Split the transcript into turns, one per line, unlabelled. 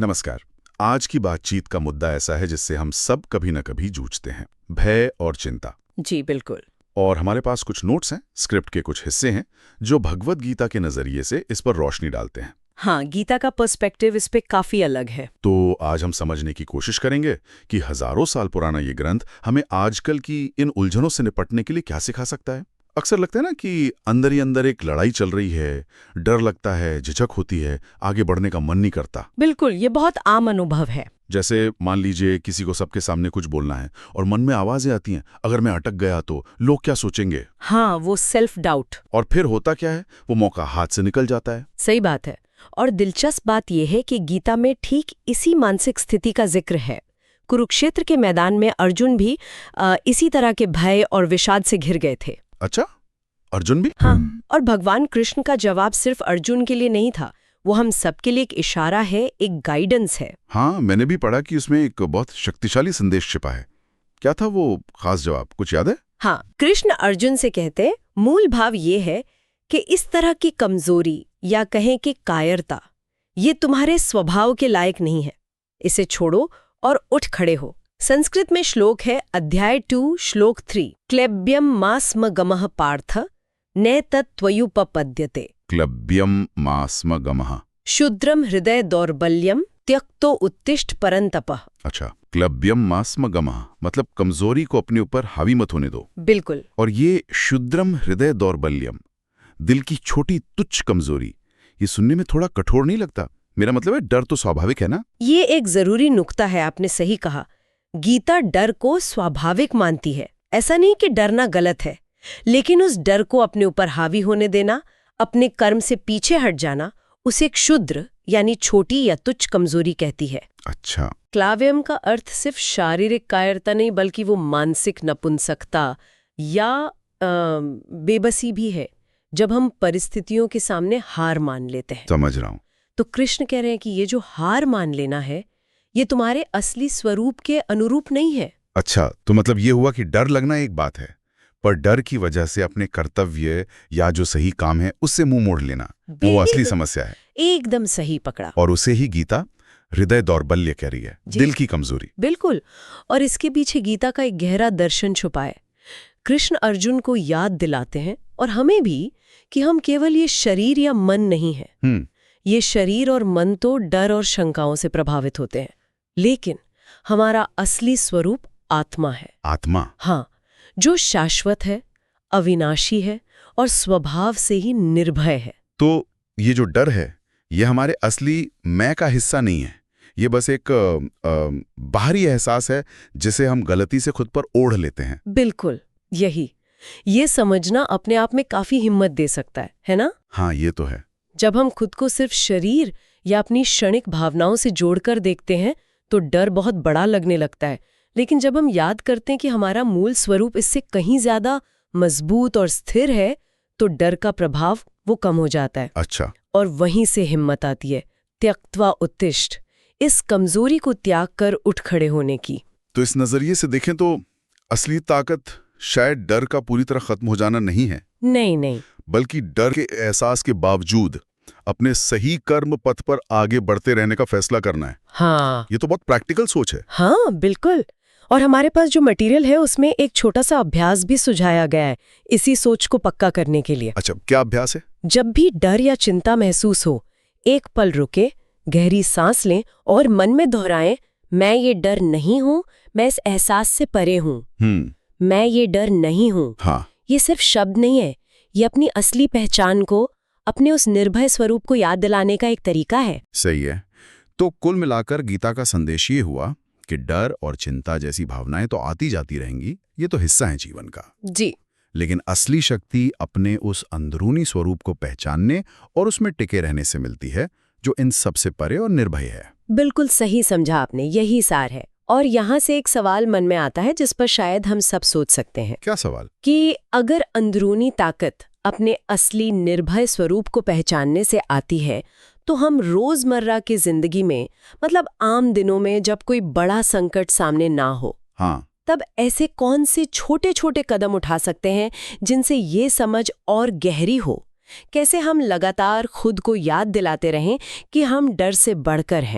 नमस्कार। आज की बातचीत का मुद्दा ऐसा है जिससे हम सब कभी न कभी जूझते हैं, भय और चिंता।
जी बिल्कुल।
और हमारे पास कुछ नोट्स हैं, स्क्रिप्ट के कुछ हिस्से हैं जो भगवद गीता के नजरिए से इस पर रोशनी डालते हैं।
हाँ, गीता का पर्सपेक्टिव इस पे काफी अलग है।
तो आज हम समझने की कोशिश करेंगे कि हजारों साल पुराना ये ग्रंथ हमें आजकल की इन उलझनों से निपटने के लिए क्या सिखा सकता है। अक्सर लगता है ना कि अंदर ही अंदर एक लड़ाई चल रही है, डर लगता है, झिझक होती है, आगे बढ़ने का मन नहीं करता।
बिल्कुल, ये बहुत आम अनुभव है।
जैसे मान लीजिए किसी को सबके सामने कुछ बोलना है और मन में आवाजें आती हैं, अगर मैं अटक गया तो लोग क्या सोचेंगे।
हाँ, वो सेल्फ डाउट।
और फिर होता क्या है, वो मौका हाथ से निकल जाता है।
सही बात है। और दिलचस्प बात यह है कि गीता में ठीक इसी मानसिक स्थिति का जिक्र है। कुरुक्षेत्र के मैदान में अर्जुन भी इसी तरह के भय और विषाद से घिर गए थे।
अच्छा, अर्जुन भी?
हाँ, और भगवान कृष्ण का जवाब सिर्फ अर्जुन के लिए नहीं था, वो हम सबके लिए एक इशारा है, एक गाइडेंस है।
हाँ, मैंने भी पढ़ा कि उसमें एक बहुत शक्तिशाली संदेश छिपा है। क्या था वो खास जवाब, कुछ याद है?
हाँ, कृष्ण अर्जुन से कहते, मूल भाव ये है कि इस तरह की कमजोरी या कहें कि कायरता ये तुम्हारे स्वभाव के लायक नहीं है। इसे छोड़ो और उठ खड़े हो। संस्कृत में श्लोक है, अध्याय 2 श्लोक 3, क्लेब्यम मास्म गमः पार्थ न तत्त्वयुपपद्यते।
क्लब्यम मास्म गमः।
शूद्रम हृदय दौर्बल्यम त्यक्तो उत्तिष्ठ परंतपः।
अच्छा, क्लब्यम मास्म गमः मतलब कमजोरी को अपने ऊपर हावी मत होने दो।
बिल्कुल।
और ये शूद्रम हृदय दौर्बल्यम, दिल की छोटी तुच्छ कमजोरी, ये सुनने में थोड़ा कठोर नहीं लगता? मेरा मतलब है, डर तो स्वाभाविक है ना।
ये एक जरूरी नुक्ता है, आपने सही कहा। गीता डर को स्वाभाविक मानती है। ऐसा नहीं कि डरना गलत है, लेकिन उस डर को अपने ऊपर हावी होने देना, अपने कर्म से पीछे हट जाना, उसे एक क्षुद्र यानी छोटी या तुच्छ कमजोरी कहती है।
अच्छा।
क्लाव्यम का अर्थ सिर्फ शारीरिक कायरता नहीं, बल्कि वो मानसिक नपुंसकता या बेबसी भी है, जब हम परिस्थितियों के सामने हार मान लेते हैं।
समझ रहा हूँ।
तो कृष्ण कह रहे हैं कि ये जो हार मान लेना है, ये तुम्हारे असली स्वरूप के अनुरूप नहीं है।
अच्छा, तो मतलब ये हुआ कि डर लगना एक बात है, पर डर की वजह से अपने कर्तव्य या जो सही काम है उससे मुंह मोड़ लेना, वो असली समस्या है।
एकदम सही पकड़ा।
और उसे ही गीता हृदय दौर्बल्य कह रही है, दिल की कमजोरी।
बिल्कुल। और इसके पीछे गीता का एक गहरा दर्शन छुपा है। कृष्ण अर्जुन को याद दिलाते हैं, और हमें भी, कि हम केवल ये शरीर या मन नहीं है। ये शरीर और मन तो डर और शंकाओं से प्रभावित होते हैं, लेकिन हमारा असली स्वरूप आत्मा है।
आत्मा?
हाँ, जो शाश्वत है, अविनाशी है और स्वभाव से ही निर्भय है।
तो ये जो डर है, ये हमारे असली मैं का हिस्सा नहीं है, ये बस एक बाहरी एहसास है जिसे हम गलती से खुद पर ओढ़ लेते हैं।
बिल्कुल, यही। ये समझना अपने आप में काफी हिम्मत दे सकता है ना?
हाँ, ये तो है।
जब हम खुद को सिर्फ शरीर या अपनी क्षणिक भावनाओं से जोड़कर देखते हैं तो डर बहुत बड़ा लगने लगता है, लेकिन जब हम याद करते हैं कि हमारा मूल स्वरूप इससे कहीं ज्यादा मजबूत और स्थिर है, तो डर का प्रभाव वो कम हो जाता है।
अच्छा।
और वहीं से हिम्मत आती है, त्यक्त्वा उत्तिष्ठ, इस कमजोरी को त्याग कर उठ खड़े होने की।
तो इस नजरिए से देखें तो असली ताकत शायद डर का पूरी तरह खत्म हो जाना नहीं है।
नहीं,
बल्कि डर के एहसास के बावजूद अपने सही कर्म पथ पर आगे बढ़ते रहने का फैसला करना है।
हाँ,
ये तो बहुत प्रैक्टिकल सोच है।
हाँ बिल्कुल। और हमारे पास जो मटेरियल है उसमें एक छोटा सा अभ्यास भी सुझाया गया है इसी सोच को पक्का करने के लिए।
अच्छा, क्या अभ्यास है?
जब भी डर या चिंता महसूस हो, एक पल रुके, गहरी सांस लें और मन में दोहराएं, मैं ये डर नहीं हूं, मैं इस एहसास से परे हूं। मैं ये डर नहीं हूं।
हाँ।
ये सिर्फ शब्द नहीं है, ये अपनी असली पहचान को, अपने उस निर्भय स्वरूप को याद दिलाने का एक तरीका है।
सही है। तो कुल मिलाकर गीता का संदेश ये हुआ कि डर और चिंता जैसी भावनाएं तो आती जाती रहेंगी, ये तो हिस्सा है जीवन का।
जी।
लेकिन असली शक्ति अपने उस अंदरूनी स्वरूप को पहचानने और उसमें टिके रहने से मिलती है, जो इन सबसे परे और निर्भय है।
बिल्कुल सही समझा आपने, यही सार है। और यहाँ से एक सवाल मन में आता है जिस पर शायद हम सब सोच सकते हैं।
क्या सवाल?
कि अगर अंदरूनी ताकत अपने असली निर्भय स्वरूप को पहचानने से आती है, तो हम रोजमर्रा की जिंदगी में, मतलब आम दिनों में जब कोई बड़ा संकट सामने ना हो,
हाँ,
तब ऐसे कौन से छोटे छोटे कदम उठा सकते हैं जिनसे ये समझ और गहरी हो? कैसे हम लगातार खुद को याद दिलाते रहें कि हम डर से बढ़कर हैं?